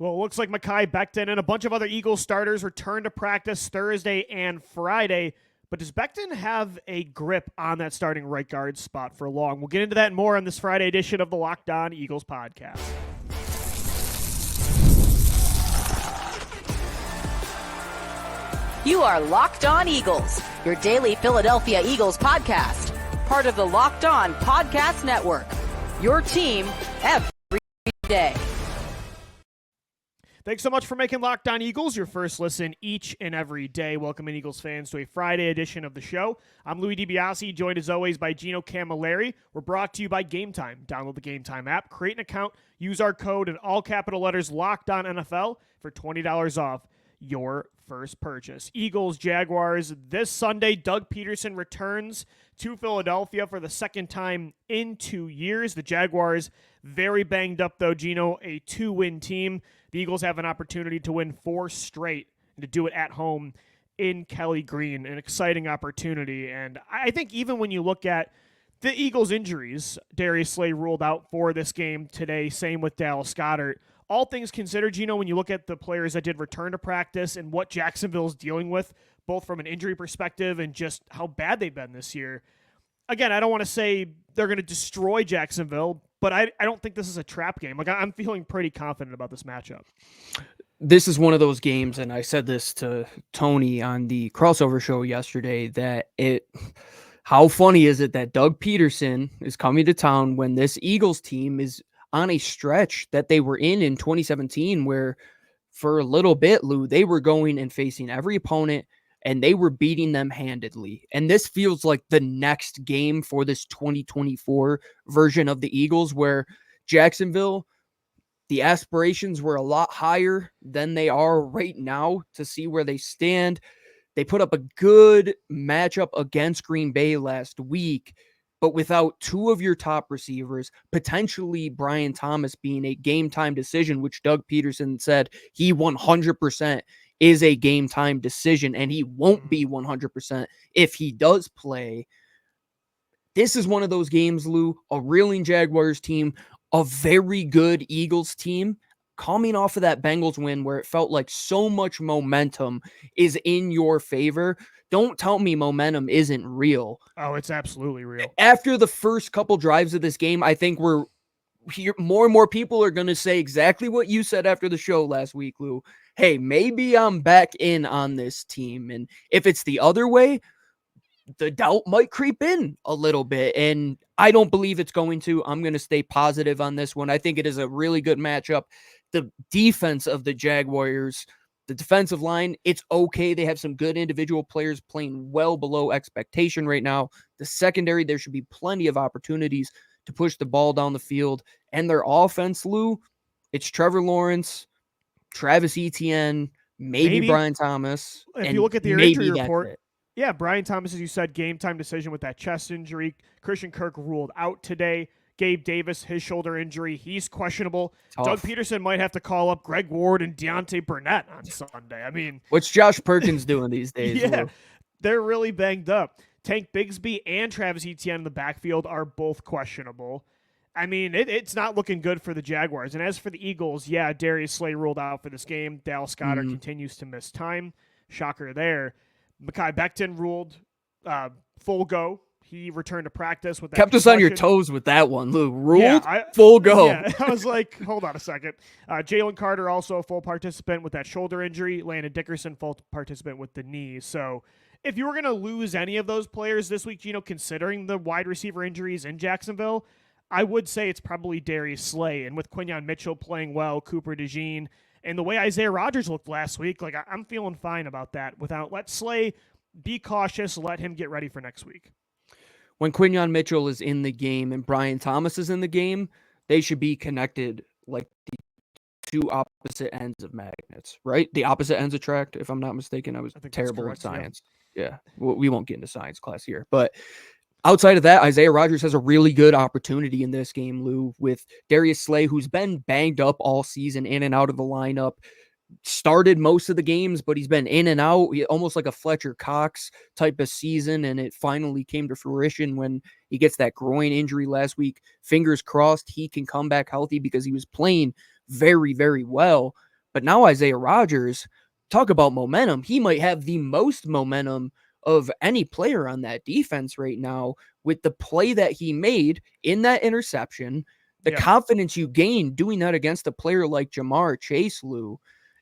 Well, it looks like Mekhi Becton and a bunch of other Eagles starters return to practice Thursday and Friday. But does Becton have a grip on that starting right guard spot for long? We'll get into that and more on this Friday edition of the Locked On Eagles podcast. You are Locked On Eagles, your daily Philadelphia Eagles podcast, part of the Locked On Podcast Network, your team every day. Thanks so much for making Locked On Eagles your first listen each and every day. Welcoming Eagles fans to a Friday edition of the show. I'm Louis DiBiase, joined as always by Gino Camilleri. We're brought to you by Game Time. Download the Game Time app, create an account, use our code in all capital letters Locked On NFL for $20 off your first purchase. Eagles, Jaguars, this Sunday, Doug Pederson returns to Philadelphia for the second time in 2 years. The Jaguars very banged up, though, Gino, a 2-win team. The Eagles have an opportunity to win 4 straight and to do it at home in Kelly Green, an exciting opportunity. And I think even when you look at the Eagles' injuries, Darius Slay ruled out for this game today, same with Dallas Goedert. All things considered, Gino, when you look at the players that did return to practice and what Jacksonville's dealing with, both from an injury perspective and just how bad they've been this year, again, I don't want to say they're going to destroy Jacksonville, but I don't think this is a trap game. Like, I'm feeling pretty confident about this matchup. This is one of those games, and I said this to Tony on the crossover show yesterday, that how funny is it that Doug Pederson is coming to town when this Eagles team is on a stretch that they were in 2017, where for a little bit, Lou, they were going and facing every opponent and they were beating them handedly. And this feels like the next game for this 2024 version of the Eagles, where Jacksonville, the aspirations were a lot higher than they are right now to see where they stand. They put up a good matchup against Green Bay last week, but without 2 of your top receivers, potentially Brian Thomas being a game-time decision, which Doug Pederson said he 100% is a game-time decision, and he won't be 100% if he does play. This is one of those games, Lou, a reeling Jaguars team, a very good Eagles team, coming off of that Bengals win where it felt like so much momentum is in your favor. Don't tell me momentum isn't real. Oh, it's absolutely real. After the first couple drives of this game, I think more and more people are going to say exactly what you said after the show last week, Lou. Hey, maybe I'm back in on this team. And if it's the other way, the doubt might creep in a little bit. And I don't believe it's going to. I'm going to stay positive on this one. I think it is a really good matchup. The defense of the Jaguars, the defensive line, it's okay. They have some good individual players playing well below expectation right now. The secondary, there should be plenty of opportunities to push the ball down the field. And their offense, Lou, it's Trevor Lawrence, Travis Etienne, maybe Brian Thomas. If you look at the injury report, yeah, Brian Thomas, as you said, game-time decision with that chest injury. Christian Kirk ruled out today. Gabe Davis, his shoulder injury, he's questionable. Tough. Doug Pederson might have to call up Greg Ward and Deontay Burnett on Sunday. I mean, what's Josh Perkins doing these days? Yeah, they're really banged up. Tank Bigsby and Travis Etienne in the backfield are both questionable. I mean, it's not looking good for the Jaguars. And as for the Eagles, yeah, Darius Slay ruled out for this game. Dallas Goedert continues to miss time. Shocker there. Mekhi Becton ruled full go. He returned to practice with that. Kept us on your toes with that one, Lou. Ruled full go. Yeah, I was like, hold on a second. Jalen Carter also a full participant with that shoulder injury. Landon Dickerson full participant with the knee. So if you were going to lose any of those players this week, Gino, considering the wide receiver injuries in Jacksonville, I would say it's probably Darius Slay. And with Quinyon Mitchell playing well, Cooper DeJean, and the way Isaiah Rodgers looked last week, like I'm feeling fine about that. Let Slay be cautious, let him get ready for next week. When Quinyon Mitchell is in the game and Brian Thomas is in the game, they should be connected like the 2 opposite ends of magnets, right? The opposite ends attract, if I'm not mistaken. I was terrible in science. Yeah. We won't get into science class here. But outside of that, Isaiah Rodgers has a really good opportunity in this game, Lou, with Darius Slay, who's been banged up all season, in and out of the lineup. Started most of the games, but he's been in and out, almost like a Fletcher Cox type of season, and it finally came to fruition when he gets that groin injury last week. Fingers crossed he can come back healthy because he was playing very, very well. But now Isaiah Rodgers, talk about momentum. He might have the most momentum of any player on that defense right now with the play that he made in that interception, the confidence you gain doing that against a player like Jamar Chase, Lou.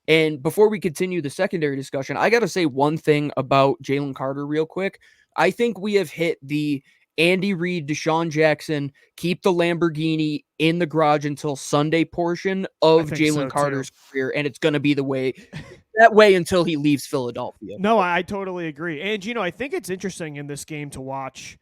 And before we continue the secondary discussion, I got to say one thing about Jalen Carter real quick. I think we have hit the Andy Reid, Deshaun Jackson, keep the Lamborghini in the garage until Sunday portion of Jalen Carter's career, and it's going to be that way until he leaves Philadelphia. No, I totally agree. And, I think it's interesting in this game to watch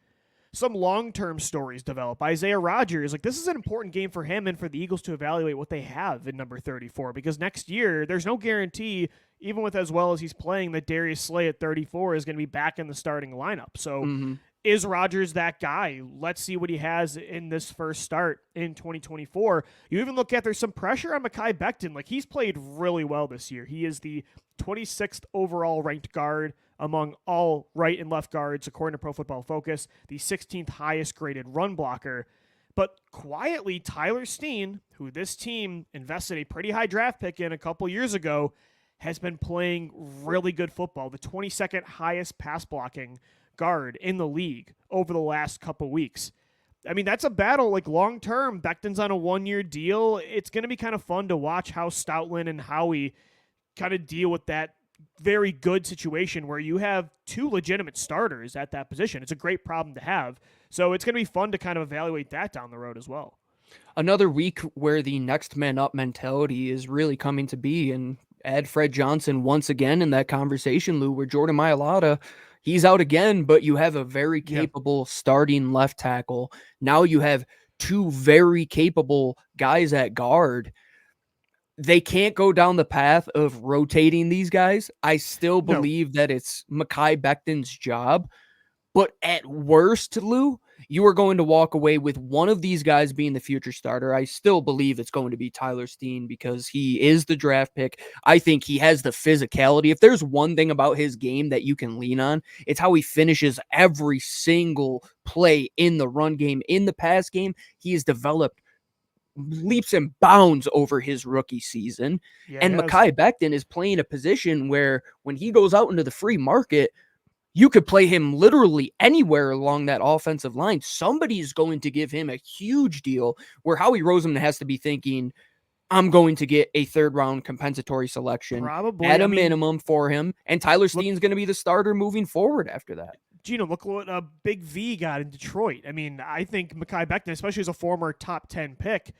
some long-term stories develop. Isaiah Rodgers, this is an important game for him and for the Eagles to evaluate what they have in number 34, because next year there's no guarantee, even with as well as he's playing, that Darius Slay at 34 is going to be back in the starting lineup. So is Rodgers that guy? Let's see what he has in this first start in 2024. You even look at, there's some pressure on Mekhi Becton. He's played really well this year. He is the 26th overall ranked guard among all right and left guards, according to Pro Football Focus, the 16th highest graded run blocker. But quietly, Tyler Steen, who this team invested a pretty high draft pick in a couple years ago, has been playing really good football, the 22nd highest pass blocking guard in the league over the last couple weeks. I mean, that's a battle, long term. Becton's on a 1-year deal. It's going to be kind of fun to watch how Stoutland and Howie kind of deal with that very good situation where you have two legitimate starters at that position. It's a great problem to have. So it's going to be fun to kind of evaluate that down the road as well. Another week where the next man up mentality is really coming to be, and add Fred Johnson once again in that conversation, Lou, where Jordan Mailata, he's out again, but you have a very capable starting left tackle. Now you have two very capable guys at guard. They can't go down the path of rotating these guys. I still believe that it's Mekhi Becton's job. But at worst, Lou, you are going to walk away with one of these guys being the future starter. I still believe it's going to be Tyler Steen because he is the draft pick. I think he has the physicality. If there's one thing about his game that you can lean on, it's how he finishes every single play in the run game. In the pass game, he has developed leaps and bounds over his rookie season. And Mekhi Becton is playing a position where when he goes out into the free market, you could play him literally anywhere along that offensive line. Somebody's going to give him a huge deal where Howie Roseman has to be thinking, I'm going to get a third-round compensatory selection at a minimum for him, and Tyler Steen's going to be the starter moving forward after that. Gino, look what Big V got in Detroit. I mean, I think Mekhi Becton, especially as a former top 10 pick,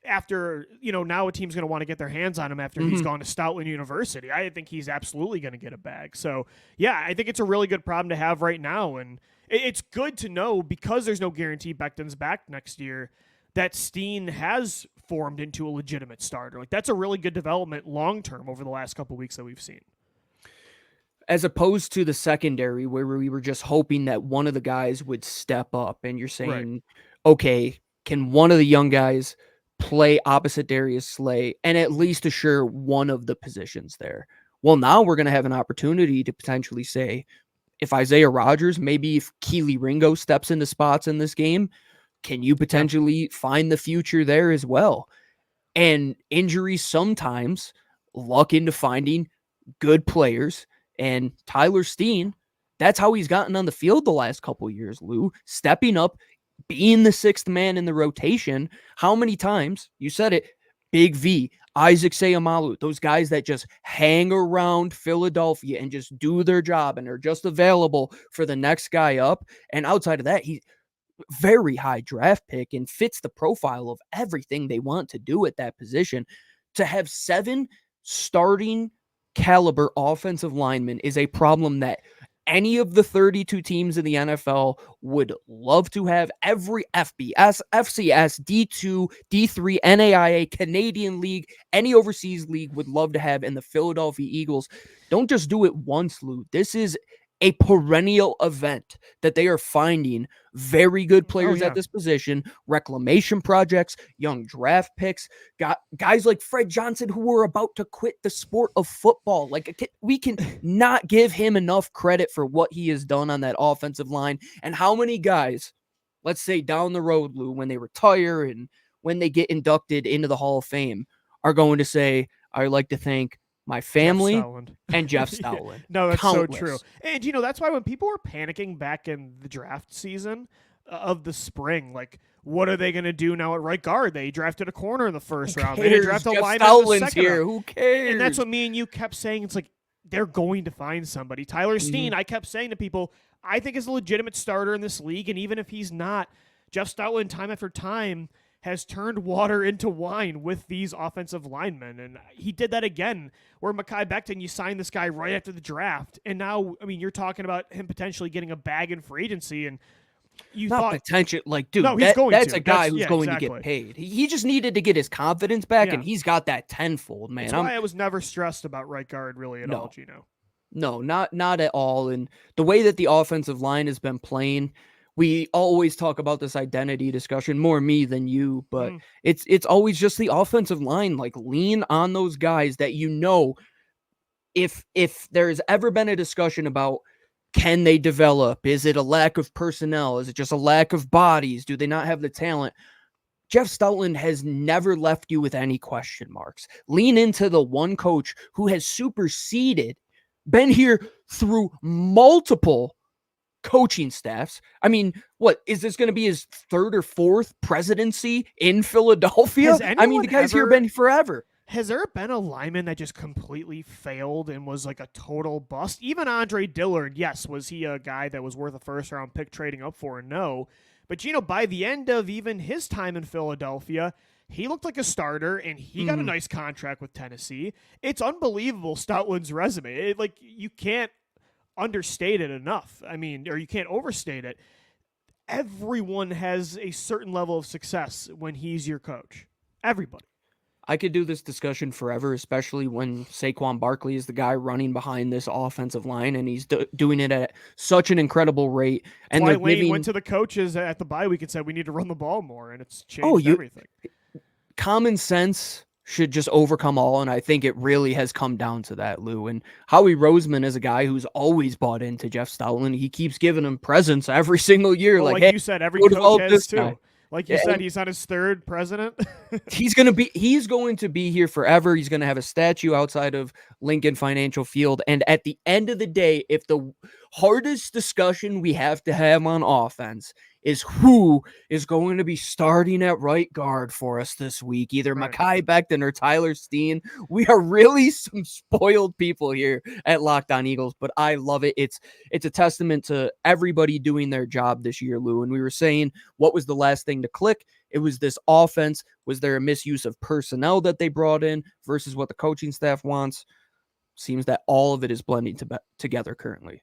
after, now a team's going to want to get their hands on him after he's gone to Stoutland University. I think he's absolutely going to get a bag. So, yeah, I think it's a really good problem to have right now. And it's good to know, because there's no guarantee Becton's back next year, that Steen has formed into a legitimate starter. That's a really good development long-term over the last couple of weeks that we've seen. As opposed to the secondary where we were just hoping that one of the guys would step up, and you're saying, okay, can one of the young guys play opposite Darius Slay and at least assure one of the positions there? Well, now we're going to have an opportunity to potentially say, if Isaiah Rodgers, maybe if Keely Ringo steps into spots in this game, can you potentially find the future there as well? And injuries sometimes luck into finding good players, and Tyler Steen, that's how he's gotten on the field the last couple of years, Lou, stepping up, being the sixth man in the rotation. How many times, you said it, Big V, Isaac Seumalo, those guys that just hang around Philadelphia and just do their job and are just available for the next guy up. And outside of that, he's very high draft pick and fits the profile of everything they want to do at that position. To have 7 starting caliber offensive linemen is a problem that any of the 32 teams in the NFL would love to have. Every FBS, FCS, D2, D3, NAIA, Canadian League, any overseas league would love to have, and the Philadelphia Eagles don't just do it once, Lou. This is a perennial event that they are finding very good players at this position, reclamation projects, young draft picks, got guys like Fred Johnson who are about to quit the sport of football. We can not give him enough credit for what he has done on that offensive line. And how many guys, let's say down the road, Lou, when they retire and when they get inducted into the Hall of Fame, are going to say, I would like to thank my family Stoutland. and Jeff Yeah. Stoutland. No, that's Countless. so true. And, that's why when people were panicking back in the draft season of the spring, like, what are they going to do now at right guard? They drafted a corner in the first round. They didn't draft a Jeff lineman in the Stoutland's second here. round. Who cares? And that's what me and you kept saying. It's like, they're going to find somebody. Tyler Steen, I kept saying to people, I think is a legitimate starter in this league. And even if he's not, Jeff Stoutland, time after time, has turned water into wine with these offensive linemen. And he did that again, where Mekhi Becton, you signed this guy right after the draft. And now, you're talking about him potentially getting a bag in free agency. And you thought potential, like, dude, no, he's going that's to. a guy That's, who's yeah, going exactly. to get paid. He just needed to get his confidence back, Yeah. and he's got that tenfold, man. That's why I was never stressed about right guard really at all, Gino. No, not at all. And the way that the offensive line has been playing, we always talk about this identity discussion, more me than you, but it's always just the offensive line. Like, lean on those guys that if there's ever been a discussion about can they develop, is it a lack of personnel, is it just a lack of bodies, do they not have the talent? Jeff Stoutland has never left you with any question marks. Lean into the one coach who has been here through multiple coaching staffs. What is this going to be, his third or fourth presidency in Philadelphia? The guy's here been forever. Has there been a lineman that just completely failed and was like a total bust? Even Andre Dillard, yes, was he a guy that was worth a first-round pick trading up for? No. But, by the end of even his time in Philadelphia, he looked like a starter, and he got a nice contract with Tennessee. It's unbelievable, Stoutland's resume. You can't understate it enough. Or you can't overstate it. Everyone has a certain level of success when he's your coach. Everybody. I could do this discussion forever, especially when Saquon Barkley is the guy running behind this offensive line, and he's doing it at such an incredible rate. And that's why Lane went to the coaches at the bye week and said, we need to run the ball more, and it's changed everything. Common sense should just overcome all, and I think it really has come down to that, Lou. And Howie Roseman is a guy who's always bought into Jeff Stoutland. He keeps giving him presents every single year. Well, like hey, you said, every coach has too. Guy. Like you said, he's on his third president. He's going to be here forever. He's going to have a statue outside of Lincoln Financial Field. And at the end of the day, if the hardest discussion we have to have on offense is who is going to be starting at right guard for us this week, either Mekhi Becton or Tyler Steen, we are really some spoiled people here at Locked On Eagles, but I love it. It's a testament to everybody doing their job this year, Lou. And we were saying, what was the last thing to click? It was this offense. Was there a misuse of personnel that they brought in versus what the coaching staff wants? Seems that all of it is blending together currently.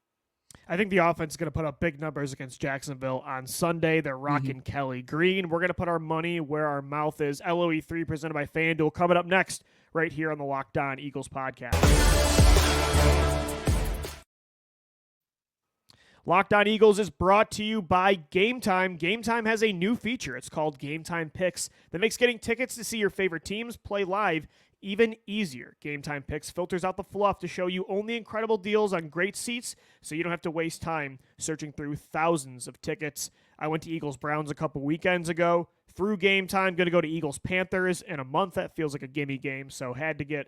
I think the offense is going to put up big numbers against Jacksonville on Sunday. They're rocking Kelly Green. We're going to put our money where our mouth is. LOE3 presented by FanDuel. Coming up next, right here on the Locked On Eagles podcast. Locked On Eagles is brought to you by Game Time. Game Time has a new feature. It's called Game Time Picks that makes getting tickets to see your favorite teams play live even easier. Game Time Picks filters out the fluff to show you only incredible deals on great seats, so you don't have to waste time searching through thousands of tickets. I went to Eagles-Browns a couple weekends ago. Through Game Time, going to go to Eagles-Panthers in a month. That feels like a gimme game, so had to get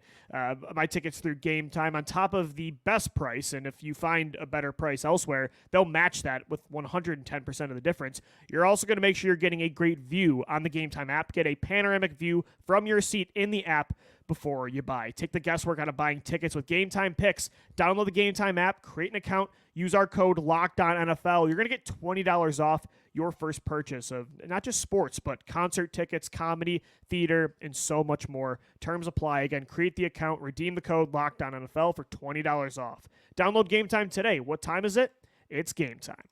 my tickets through Game Time on top of the best price, and if you find a better price elsewhere, they'll match that with 110% of the difference. You're also going to make sure you're getting a great view on the Game Time app. Get a panoramic view from your seat in the app before you buy. Take the guesswork out of buying tickets with Game Time Picks. Download the Game Time app, create an account, use our code LOCKEDONNFL. You're going to get $20 off your first purchase of not just sports, but concert tickets, comedy, theater, and so much more. Terms apply. Again, create the account, redeem the code LOCKEDONNFL for $20 off. Download Game Time today. What time is it? It's game time.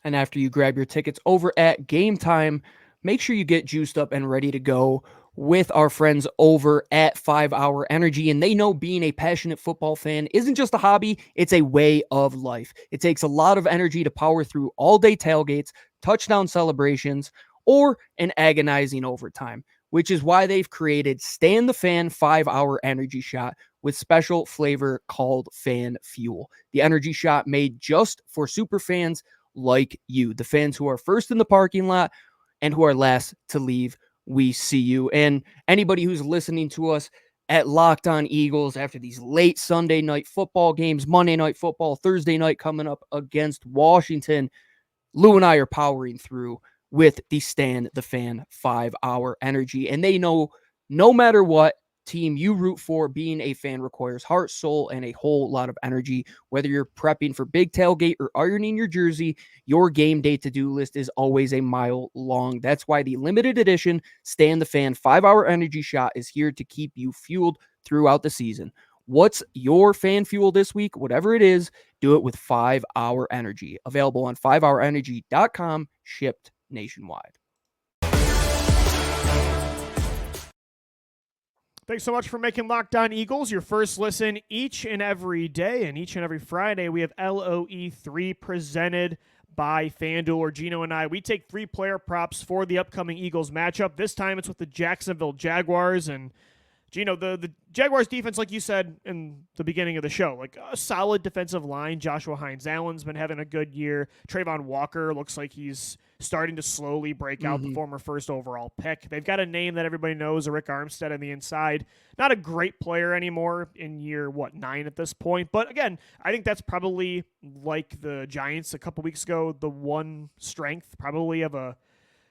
And after you grab your tickets over at Game Time, make sure you get juiced up and ready to go with our friends over at 5 Hour Energy. And they know being a passionate football fan isn't just a hobby, it's a way of life. It takes a lot of energy to power through all-day tailgates, touchdown celebrations, or an agonizing overtime, which is why they've created Stan the Fan 5 Hour Energy Shot with special flavor called Fan Fuel. The energy shot made just for super fans like you, the fans who are first in the parking lot and who are last to leave. We see you. And anybody who's listening to us at Locked On Eagles after these late Sunday night football games, Monday Night Football, Thursday night coming up against Washington. Lou and I are powering through with the Stand the Fan 5-hour energy. And they know no matter what team you root for, being a fan requires heart, soul, and a whole lot of energy. Whether you're prepping for big tailgate or ironing your jersey, your game day to-do list is always a mile long. That's why the limited edition Stand the Fan 5-hour energy shot is here to keep you fueled throughout the season. What's your fan fuel this week? Whatever it is, do it with 5-hour energy. Available on 5hourenergy.com, shipped nationwide. Thanks so much for making Locked On Eagles your first listen each and every day. And each and every Friday, we have LOE3 presented by FanDuel, or Gino and I. We take 3 player props for the upcoming Eagles matchup. This time it's with the Jacksonville Jaguars. And Gino, the Jaguars defense, like you said in the beginning of the show, like a solid defensive line. Joshua Hines-Allen's been having a good year. Trayvon Walker looks like he's starting to slowly break out, the former first overall pick. They've got a name that everybody knows, Rick Armstead on the inside. Not a great player anymore in year, 9 at this point. But again, I think that's probably like the Giants a couple weeks ago, the one strength probably of a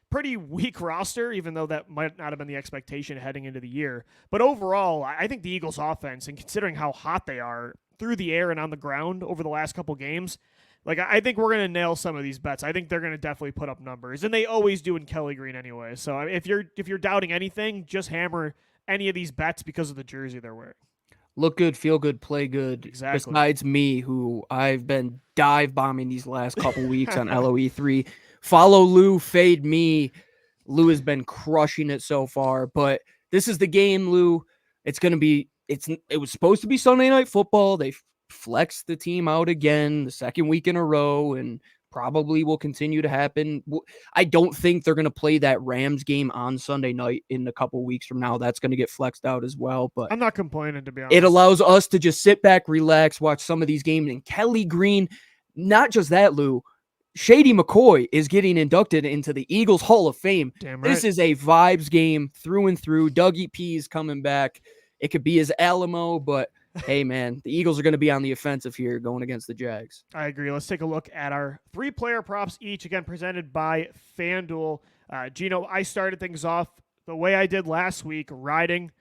pretty weak roster, even though that might not have been the expectation heading into the year. But overall, I think the Eagles' offense, and considering how hot they are through the air and on the ground over the last couple games, like I think we're going to nail some of these bets. I think they're going to definitely put up numbers, and they always do in Kelly Green anyway. So if you're doubting anything, just hammer any of these bets because of the jersey they're wearing. Look good, feel good, play good. Exactly. Besides me, who I've been dive bombing these last couple weeks on LOE3. Follow Lou, fade me. Lou has been crushing it so far, but this is the game, Lou. It's going to be, it was supposed to be Sunday Night Football. They flexed the team out again the second week in a row, and probably will continue to happen. I don't think they're going to play that Rams game on Sunday night in a couple weeks from now. That's going to get flexed out as well, but I'm not complaining, to be honest. It allows us to just sit back, relax, watch some of these games. And Kelly Green, not just that, Lou, Shady McCoy is getting inducted into the Eagles Hall of Fame. Damn right. This is a vibes game through and through. Dougie P is coming back. It could be his Alamo, but hey, man, the Eagles are going to be on the offensive here going against the Jags. I agree. Let's take a look at our 3 player props each, again, presented by FanDuel. Gino, I started things off the way I did last week, riding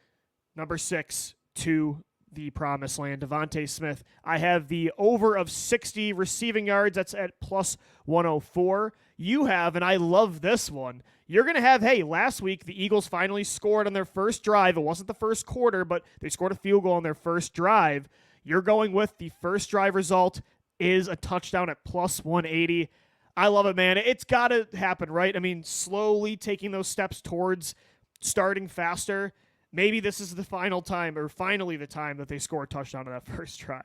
number 6 to the promised land, Devontae Smith. I have the over of 60 receiving yards. That's at plus 104. You have, and I love this one, you're going to have, hey, last week the Eagles finally scored on their first drive. It wasn't the first quarter, but they scored a field goal on their first drive. You're going with the first drive result is a touchdown at plus 180. I love it, man. It's got to happen, right? I mean, slowly taking those steps towards starting faster. Maybe this is the final time, or finally the time, that they score a touchdown on that first drive.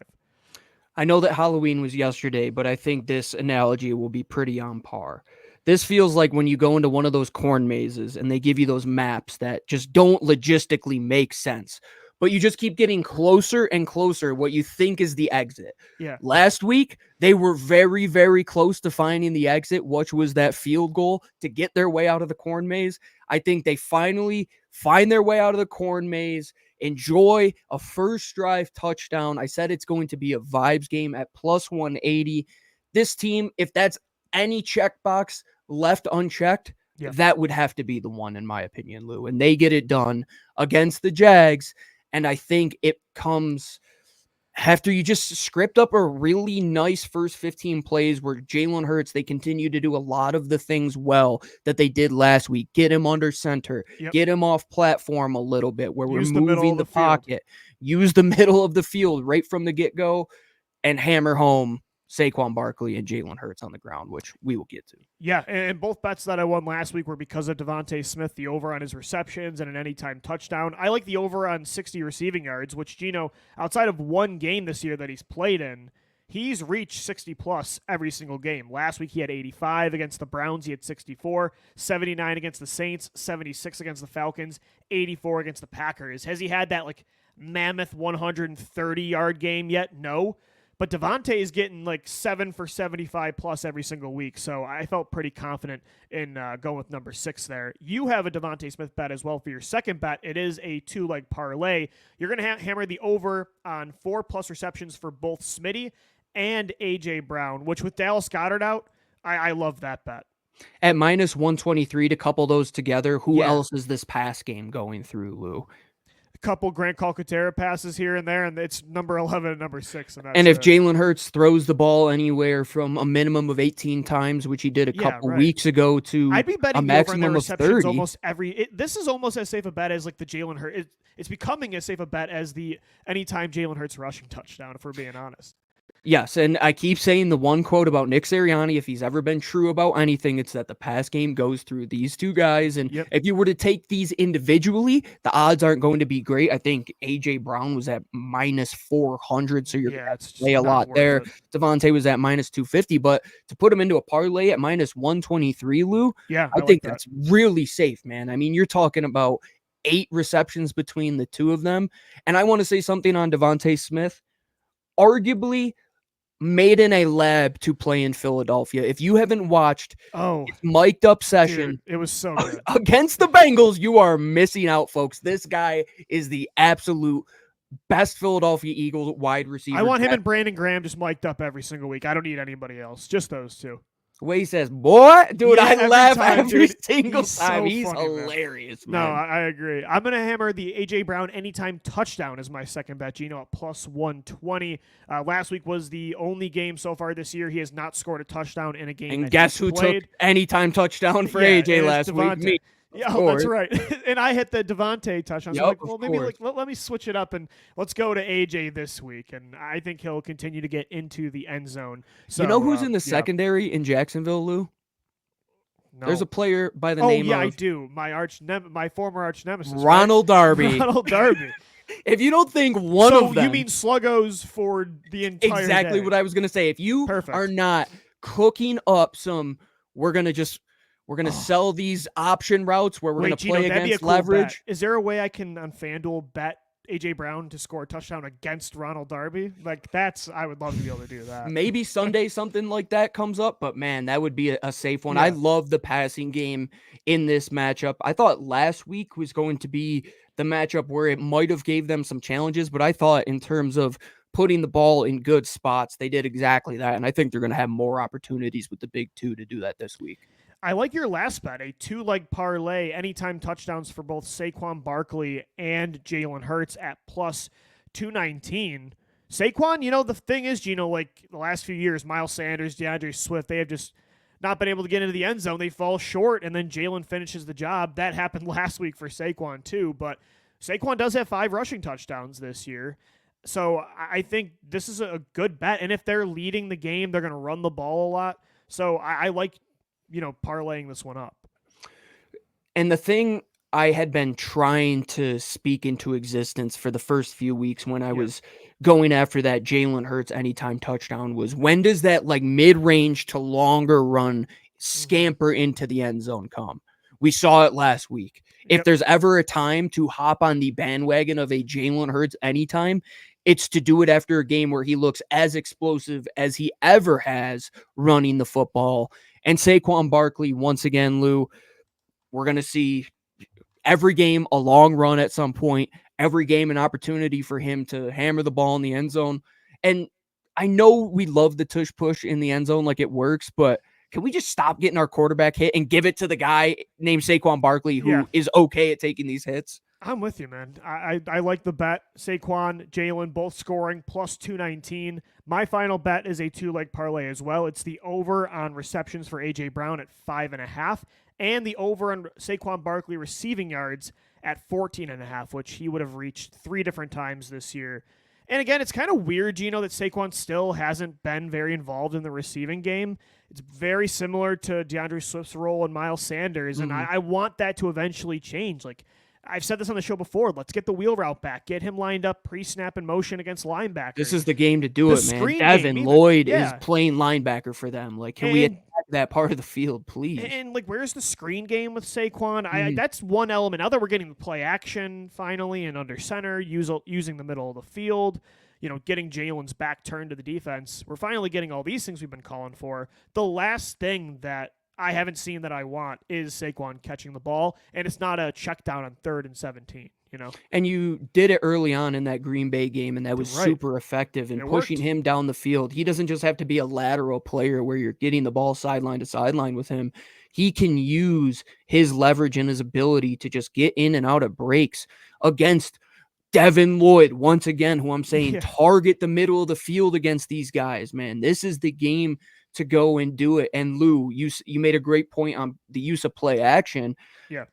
I know that Halloween was yesterday, but I think this analogy will be pretty on par. This feels like when you go into one of those corn mazes and they give you those maps that just don't logistically make sense, but you just keep getting closer and closer what you think is the exit. Yeah. Last week, they were very, very close to finding the exit, which was that field goal to get their way out of the corn maze. I think they finally find their way out of the corn maze, enjoy a first drive touchdown. I said it's going to be a vibes game at plus 180. This team, if that's any checkbox left unchecked, that would have to be the one, in my opinion, Lou. And they get it done against the Jags. And I think it comes after you just script up a really nice first 15 plays where Jalen Hurts, they continue to do a lot of the things well that they did last week. Get him under center, get him off platform a little bit where we're moving the pocket, use the middle of the field right from the get-go, and hammer home Saquon Barkley and Jalen Hurts on the ground, which we will get to. Yeah, and both bets that I won last week were because of Devontae Smith, the over on his receptions and an anytime touchdown. I like the over on 60 receiving yards, which, Gino, outside of one game this year that he's played in, he's reached 60-plus every single game. Last week he had 85 against the Browns. He had 64, 79 against the Saints, 76 against the Falcons, 84 against the Packers. Has he had that, like, mammoth 130-yard game yet? No. But Devontae is getting like 7 for 75 plus every single week. So I felt pretty confident in going with number 6 there. You have a Devontae Smith bet as well for your second bet. It is a 2-leg parlay. You're going to hammer the over on 4+ receptions for both Smitty and A.J. Brown, which with Dallas Goedert out, I love that bet. At minus 123 to couple those together, who else is this pass game going through, Lou? Couple Grant Calcaterra passes here and there, and it's number 11 and number 6. And if Jalen Hurts throws the ball anywhere from a minimum of 18 times, which he did a couple weeks ago, to I'd be betting a maximum of 30. Almost this is almost as safe a bet as like the Jalen Hurts. It's becoming as safe a bet as the anytime Jalen Hurts rushing touchdown, if we're being honest. Yes, and I keep saying the one quote about Nick Sirianni, if he's ever been true about anything, it's that the pass game goes through these two guys. And if you were to take these individually, the odds aren't going to be great. I think A.J. Brown was at minus 400, so you're going to play a lot there. Devontae was at minus 250, but to put him into a parlay at minus 123, Lou, I think that's really safe, man. I mean, you're talking about 8 receptions between the two of them. And I want to say something on Devontae Smith. Arguably made in a lab to play in Philadelphia. If you haven't watched mic'd up session, dude, it was so good. Against the Bengals, you are missing out, folks. This guy is the absolute best Philadelphia Eagles wide receiver. I want him and Brandon Graham just mic'd up every single week. I don't need anybody else. Just those two. The way he says, boy, dude, I laugh every single He's time. So He's funny, hilarious, man. No, I agree. I'm going to hammer the A.J. Brown anytime touchdown as my second bet, Gino, at plus 120. Last week was the only game so far this year he has not scored a touchdown in a game. And guess who took anytime touchdown for A.J. last week? Me. Yeah, that's right. And I hit the Devontae touchdown. So well, maybe let me switch it up and let's go to AJ this week. And I think he'll continue to get into the end zone. So, you know who's in the secondary in Jacksonville, Lou? No. There's a player by the name of... I do. My former arch nemesis. Ronald Darby. Ronald Darby. If you don't think one of them... So you mean Sluggos for the entire Exactly day. What I was going to say. If you are not cooking up some... We're going to sell these option routes where we're going to play against leverage. Bet. Is there a way I can on FanDuel bet A.J. Brown to score a touchdown against Ronald Darby? I would love to be able to do that. Maybe Sunday something like that comes up, but man, that would be a safe one. Yeah. I love the passing game in this matchup. I thought last week was going to be the matchup where it might have gave them some challenges, but I thought in terms of putting the ball in good spots, they did exactly that, and I think they're going to have more opportunities with the big two to do that this week. I like your last bet, a 2-leg parlay, anytime touchdowns for both Saquon Barkley and Jalen Hurts at plus 219. Saquon, the thing is, Gino, like the last few years, Miles Sanders, DeAndre Swift, they have just not been able to get into the end zone. They fall short, and then Jalen finishes the job. That happened last week for Saquon too, but Saquon does have 5 rushing touchdowns this year. So I think this is a good bet, and if they're leading the game, they're going to run the ball a lot. So I like parlaying this one up. And the thing I had been trying to speak into existence for the first few weeks when I was going after that Jalen Hurts anytime touchdown was, when does that like mid-range to longer run scamper into the end zone come? We saw it last week. If there's ever a time to hop on the bandwagon of a Jalen Hurts anytime, it's to do it after a game where he looks as explosive as he ever has running the football. And Saquon Barkley, once again, Lou, we're going to see every game a long run at some point, every game an opportunity for him to hammer the ball in the end zone. And I know we love the tush push in the end zone, like it works, but can we just stop getting our quarterback hit and give it to the guy named Saquon Barkley who is okay at taking these hits? I'm with you, man. I like the bet. Saquon, Jalen, both scoring plus 219. My final bet is a 2-leg parlay as well. It's the over on receptions for A.J. Brown at 5.5 and the over on Saquon Barkley receiving yards at 14.5, which he would have reached 3 different times this year. And again, it's kind of weird, Gino, that Saquon still hasn't been very involved in the receiving game. It's very similar to DeAndre Swift's role and Miles Sanders, and I want that to eventually change. Like, I've said this on the show before. Let's get the wheel route back. Get him lined up pre-snap and motion against linebackers. This is the game to do it, man. Devin Lloyd is playing linebacker for them. Like, can we attack that part of the field, please. And like, where's the screen game with Saquon? That's one element. Now that we're getting the play action finally and under center, using the middle of the field, getting Jalen's back turned to the defense, we're finally getting all these things we've been calling for. The last thing that I haven't seen that I want is Saquon catching the ball, and it's not a check down on 3rd and 17. And you did it early on in that Green Bay game, and that was super effective in pushing him down the field. He doesn't just have to be a lateral player where you're getting the ball sideline to sideline with him. He can use his leverage and his ability to just get in and out of breaks against Devin Lloyd, once again, who I'm saying target the middle of the field against these guys, man. This is the game to go and do it. And Lou, you made a great point on the use of play action. Yeah.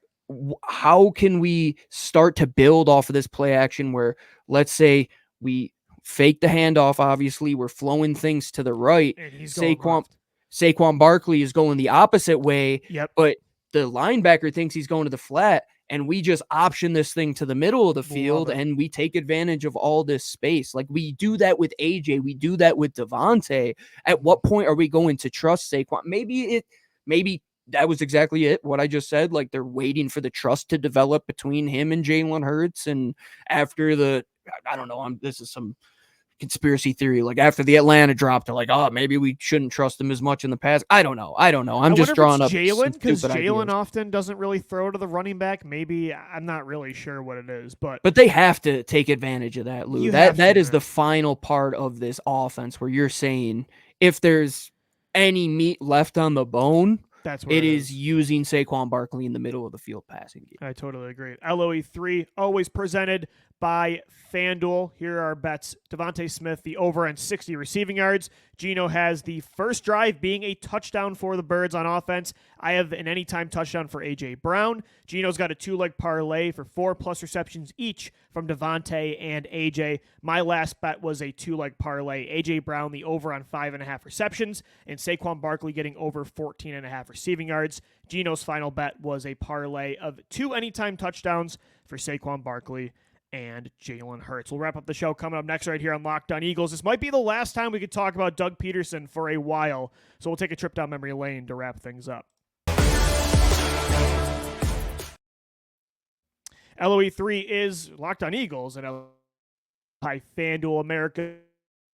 How can we start to build off of this play action where, let's say, we fake the handoff, obviously, we're flowing things to the right. And he's Saquon Barkley is going the opposite way, but the linebacker thinks he's going to the flat, and we just option this thing to the middle of the field, and we take advantage of all this space. Like, we do that with AJ. We do that with Devontae. At what point are we going to trust Saquon? Maybe that was exactly it, what I just said. Like, they're waiting for the trust to develop between him and Jalen Hurts. And after I don't know, this is some conspiracy theory. Like, after the Atlanta drop, they're like, oh, maybe we shouldn't trust him as much in the past. I don't know. I'm just drawing up Jalen, because Jalen often doesn't really throw to the running back. Maybe, I'm not really sure what it is, but they have to take advantage of that, Lou. That is the final part of this offense where you're saying if there's any meat left on the bone, that's what it is using Saquon Barkley in the middle of the field passing game. I totally agree. LOE 3, always presented by FanDuel. Here are our bets. Devontae Smith, the over on 60 receiving yards. Gino has the first drive being a touchdown for the Birds on offense. I have an anytime touchdown for A.J. Brown. Gino's got a 2-leg parlay for 4+ receptions each from Devontae and A.J. My last bet was a 2-leg parlay. A.J. Brown, the over on 5.5 receptions, and Saquon Barkley getting over 14.5 receiving yards. Gino's final bet was a parlay of 2 anytime touchdowns for Saquon Barkley and Jalen Hurts. We'll wrap up the show coming up next right here on Locked On Eagles. This might be the last time we could talk about Doug Pederson for a while, so we'll take a trip down memory lane to wrap things up. LOE3 is Locked On Eagles and by FanDuel America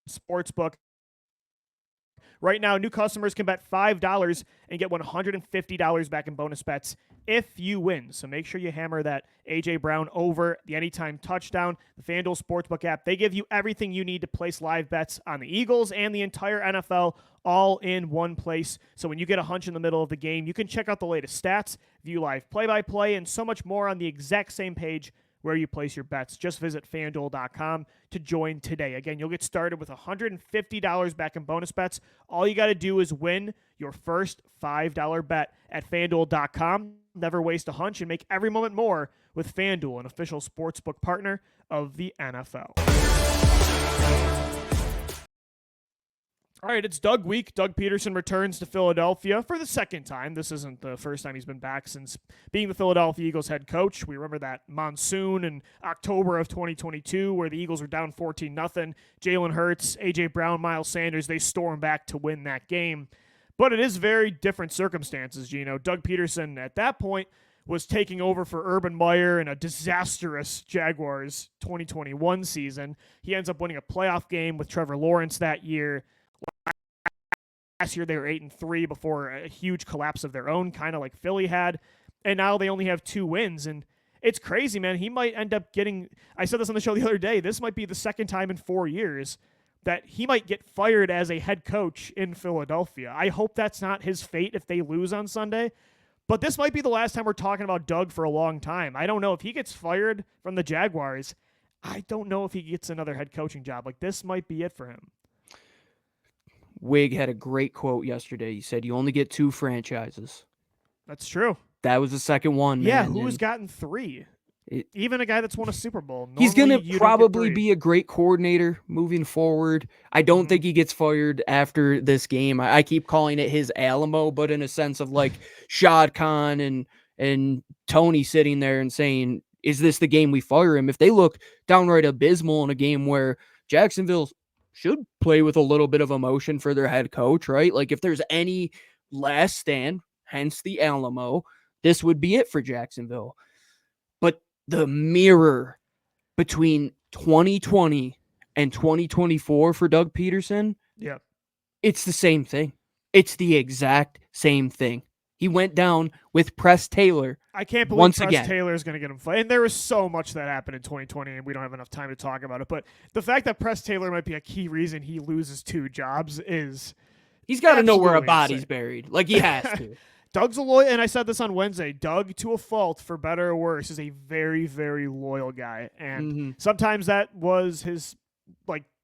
Sportsbook. Right now, new customers can bet $5 and get $150 back in bonus bets if you win. So make sure you hammer that A.J. Brown over, the anytime touchdown, the FanDuel Sportsbook app. They give you everything you need to place live bets on the Eagles and the entire NFL all in one place. So when you get a hunch in the middle of the game, you can check out the latest stats, view live play-by-play, and so much more on the exact same page where you place your bets. Just visit FanDuel.com to join today. Again, you'll get started with $150 back in bonus bets. All you got to do is win your first $5 bet at FanDuel.com. Never waste a hunch and make every moment more with FanDuel, an official sportsbook partner of the NFL. All right, it's Doug week. Doug Pederson returns to Philadelphia for the second time. This isn't the first time he's been back since being the Philadelphia Eagles head coach. We remember that monsoon in October of 2022 where the Eagles were down 14-0. Jalen Hurts, A.J. Brown, Miles Sanders, they stormed back to win that game. But it is very different circumstances, Gino. Doug Pederson at that point was taking over for Urban Meyer in a disastrous Jaguars 2021 season. He ends up winning a playoff game with Trevor Lawrence that year. Last year they were 8-3 before a huge collapse of their own, kind of like Philly had. And now they only have 2 wins. And it's crazy, man. He might end up getting, I said this on the show the other day, this might be the second time in 4 years that he might get fired as a head coach in Philadelphia. I hope that's not his fate if they lose on Sunday. But this might be the last time we're talking about Doug for a long time. I don't know. If he gets fired from the Jaguars, I don't know if he gets another head coaching job. Like, this might be it for him. Wig had a great quote yesterday. He said, you only get 2 franchises. That's true. That was the second one, man. Yeah, who's gotten 3? Even a guy that's won a Super Bowl. Normally, he's going to probably be a great coordinator moving forward. I don't think he gets fired after this game. I keep calling it his Alamo, but in a sense of like Shad Khan and Tony sitting there and saying, is this the game we fire him? If they look downright abysmal in a game where Jacksonville should play with a little bit of emotion for their head coach, right? Like if there's any last stand, hence the Alamo. This would be it for Jacksonville. But the mirror between 2020 and 2024 for Doug Pederson, yeah, it's the same thing. It's the exact same thing. He went down with Press Taylor. I can't believe once Press again. Taylor is going to get him fired. And there was so much that happened in 2020, and we don't have enough time to talk about it. But the fact that Press Taylor might be a key reason he loses 2 jobs is he's got to know where a absolutely body's insane. buried. Like, he has to. Doug's a loyal, and I said this on Wednesday, Doug, to a fault, for better or worse, is a very, very loyal guy. And sometimes that was his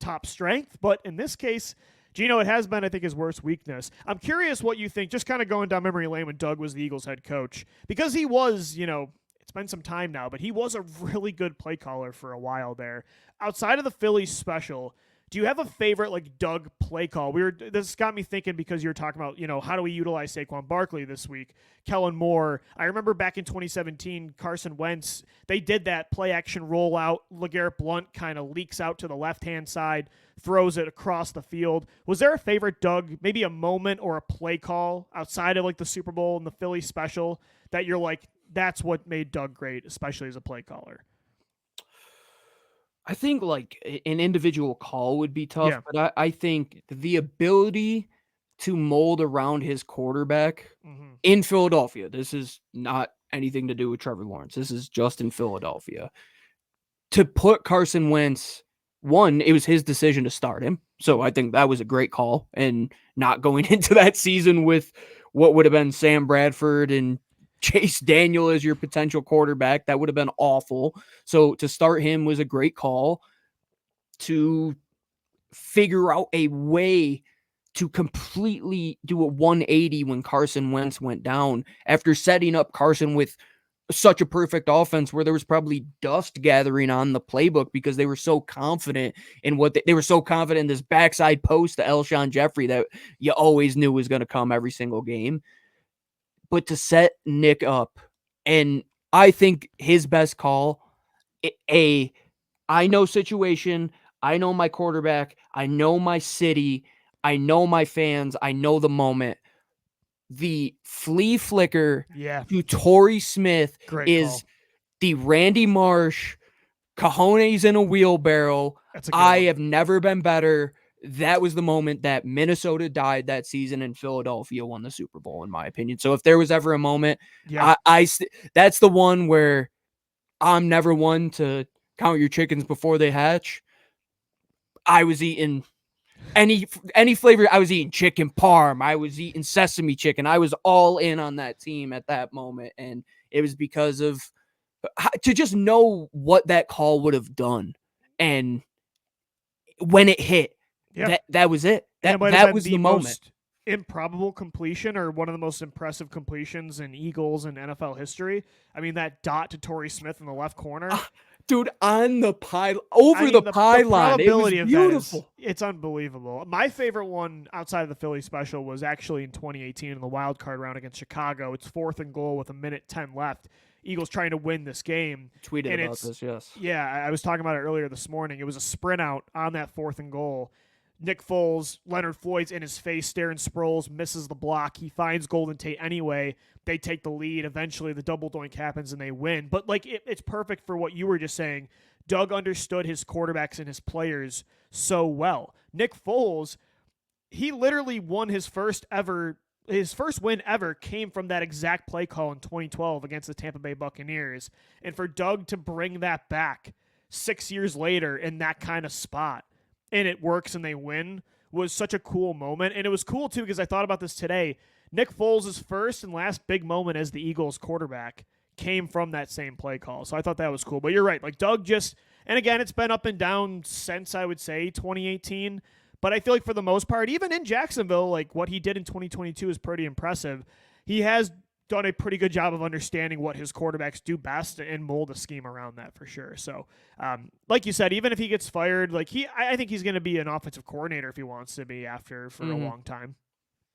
top strength. But in this case, Gino, it has been, I think, his worst weakness. I'm curious what you think, just kind of going down memory lane when Doug was the Eagles head coach, because he was, it's been some time now, but he was a really good play caller for a while there. Outside of the Phillies special, do you have a favorite Doug play call? This got me thinking because you were talking about, how do we utilize Saquon Barkley this week? Kellen Moore. I remember back in 2017, Carson Wentz, they did that play action rollout. LeGarrette Blount kind of leaks out to the left-hand side, throws it across the field. Was there a favorite Doug, maybe a moment or a play call outside of the Super Bowl and the Philly special that you're that's what made Doug great, especially as a play caller? I think an individual call would be tough, but I think the ability to mold around his quarterback in Philadelphia, this is not anything to do with Trevor Lawrence. This is just in Philadelphia. To put Carson Wentz, one, it was his decision to start him. So I think that was a great call, and not going into that season with what would have been Sam Bradford and Chase Daniel as your potential quarterback, that would have been awful. So to start him was a great call. To figure out a way to completely do a 180 when Carson Wentz went down, after setting up Carson with such a perfect offense where there was probably dust gathering on the playbook because they were so confident in what they were so confident in this backside post to Alshon Jeffrey that you always knew was going to come every single game. But to set Nick up, and I think his best call, I know situation, I know my quarterback, I know my city, I know my fans, I know the moment. The flea flicker to Torrey Smith is the Randy Marsh, cojones in a wheelbarrow. I have never been better. That was the moment that Minnesota died that season and Philadelphia won the Super Bowl, in my opinion. So if there was ever a moment, that's the one where I'm never one to count your chickens before they hatch. I was eating any flavor. I was eating chicken parm. I was eating sesame chicken. I was all in on that team at that moment. And it was because of to just know what that call would have done. And when it hit, that was it. That was the moment. Most improbable completion, or one of the most impressive completions in Eagles and NFL history. I mean, that dot to Torrey Smith in the left corner. Dude, on the pylon, the pylon. It was beautiful. It's unbelievable. My favorite one outside of the Philly special was actually in 2018 in the wild card round against Chicago. It's 4th and goal with 1:10 left. Eagles trying to win this game. Tweeted about this, yes. Yeah, I was talking about it earlier this morning. It was a sprint out on that 4th and goal. Nick Foles, Leonard Floyd's in his face, Darren Sproles misses the block. He finds Golden Tate anyway. They take the lead. Eventually, the double doink happens and they win. But it's perfect for what you were just saying. Doug understood his quarterbacks and his players so well. Nick Foles, he literally won his first win ever came from that exact play call in 2012 against the Tampa Bay Buccaneers. And for Doug to bring that back 6 years later in that kind of spot, and it works and they win, was such a cool moment. And it was cool, too, because I thought about this today. Nick Foles' first and last big moment as the Eagles quarterback came from that same play call. So I thought that was cool. But you're right. Doug just, and again, it's been up and down since, I would say, 2018. But I feel like for the most part, even in Jacksonville, what he did in 2022 is pretty impressive. He has done a pretty good job of understanding what his quarterbacks do best and mold a scheme around that for sure. So, like you said, even if he gets fired, I think he's going to be an offensive coordinator if he wants to be for a long time.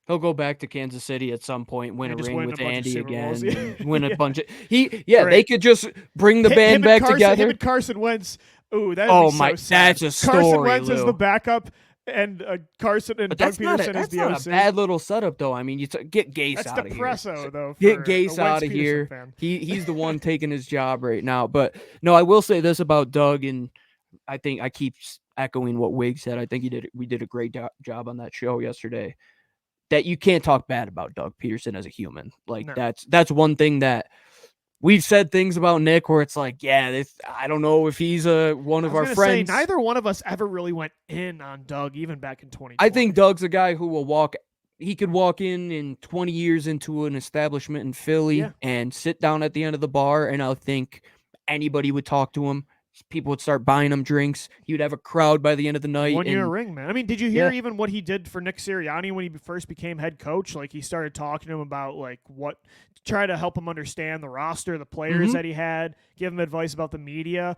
He'll go back to Kansas City at some point, win a ring with Andy again, and win a bunch of They could just bring the band back together. Him and Carson Wentz. Ooh, that so sad. That's a story. Carson Wentz Lou. as the backup. and Carson and But Doug that's not Pederson is the not OC. a bad little setup, though. I mean, get Gase That's out of here. depresso, though. For Get a Gase out of Wentz-Peterson here. fan. He's the one taking his job right now. But no, I will say this about Doug, and I think I keep echoing what Wig said. I think we did a great job on that show yesterday. That you can't talk bad about Doug Pederson as a human. Like No. that's one thing that we've said things about Nick where it's like, yeah, I don't know if he's one of our friends. Say, neither one of us ever really went in on Doug, even back in 2020. I think Doug's a guy who will walk. He could walk in 20 years into an establishment in Philly and sit down at the end of the bar, and I think anybody would talk to him. People would start buying him drinks. He would have a crowd by the end of the night. Won you a ring, man. I mean, did you hear even what he did for Nick Sirianni when he first became head coach? Like, he started talking to him about, like, try to help him understand the roster, the players that he had, give him advice about the media.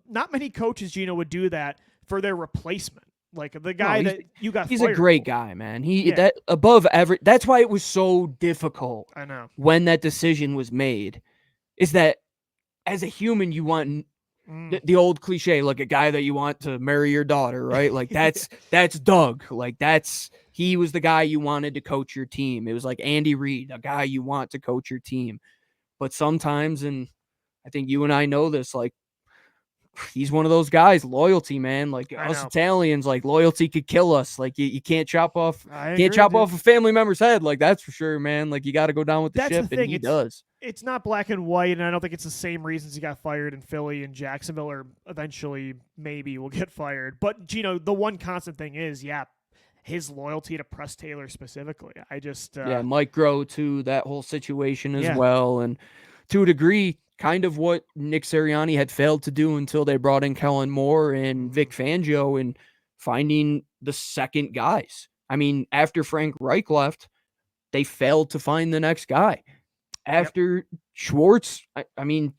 Not many coaches, Gino, would do that for their replacement. Like, the guy that you got He's fired a great for. guy, man. That's why it was so difficult. I know. When that decision was made, is that as a human, you want the old cliche, like a guy that you want to marry your daughter, right? Like that's Doug. Like he was the guy you wanted to coach your team. It was like Andy Reid, a guy you want to coach your team. But sometimes, and I think you and I know this, like he's one of those guys, loyalty, man. Like us Italians, like loyalty could kill us. Like you can't chop off a family member's head. Like that's for sure, man. Like you got to go down with the ship, and he does. It's not black and white, and I don't think it's the same reasons he got fired in Philly and Jacksonville, or eventually maybe will get fired. But Gino, the one constant thing is, his loyalty to Press Taylor specifically. I just Mike Groh too, that whole situation as well, and to a degree, kind of what Nick Sirianni had failed to do until they brought in Kellen Moore and Vic Fangio and finding the second guys. I mean, after Frank Reich left, they failed to find the next guy. After Schwartz, I mean,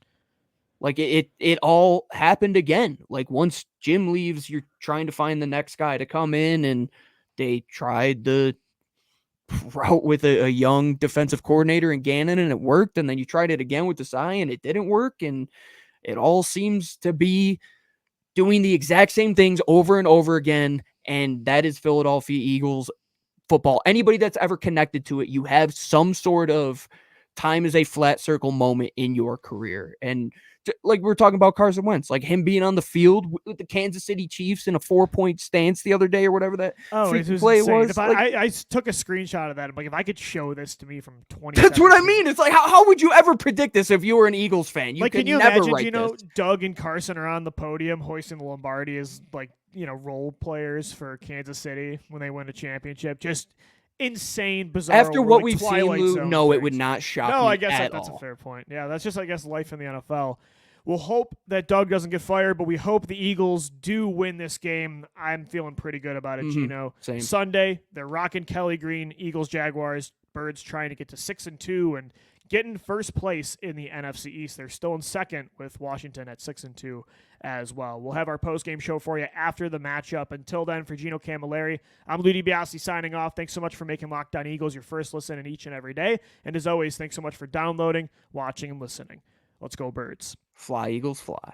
like it all happened again. Like once Jim leaves, you're trying to find the next guy to come in, and they tried the route with a young defensive coordinator in Gannon, and it worked. And then you tried it again with Desai, and it didn't work. And it all seems to be doing the exact same things over and over again. And that is Philadelphia Eagles football. Anybody that's ever connected to it, you have some sort of time is a flat circle moment in your career. And like we were talking about Carson Wentz, like him being on the field with the Kansas City Chiefs in a 4-point stance the other day or whatever that play was. I took a screenshot of that. I'm like, if I could show this to me from 2017. That's what I mean. It's like, how would you ever predict this if you were an Eagles fan? Can you imagine, Doug and Carson are on the podium hoisting the Lombardi as role players for Kansas City when they win a championship. Just insane, bizarre. After what we've seen, Lou, no, it would not shock me. No, I guess that's a fair point. Yeah, that's just, I guess, life in the NFL. We'll hope that Doug doesn't get fired, but we hope the Eagles do win this game. I'm feeling pretty good about it, Gino. Same. Sunday, they're rocking Kelly Green, Eagles, Jaguars. Birds trying to get to 6-2 and get in first place in the NFC East. They're still in second with Washington at 6-2 as well. We'll have our post-game show for you after the matchup. Until then, for Gino Camilleri, I'm Lou DiBiase signing off. Thanks so much for making Locked On Eagles your first listen in each and every day. And as always, thanks so much for downloading, watching, and listening. Let's go, Birds. Fly, Eagles, fly.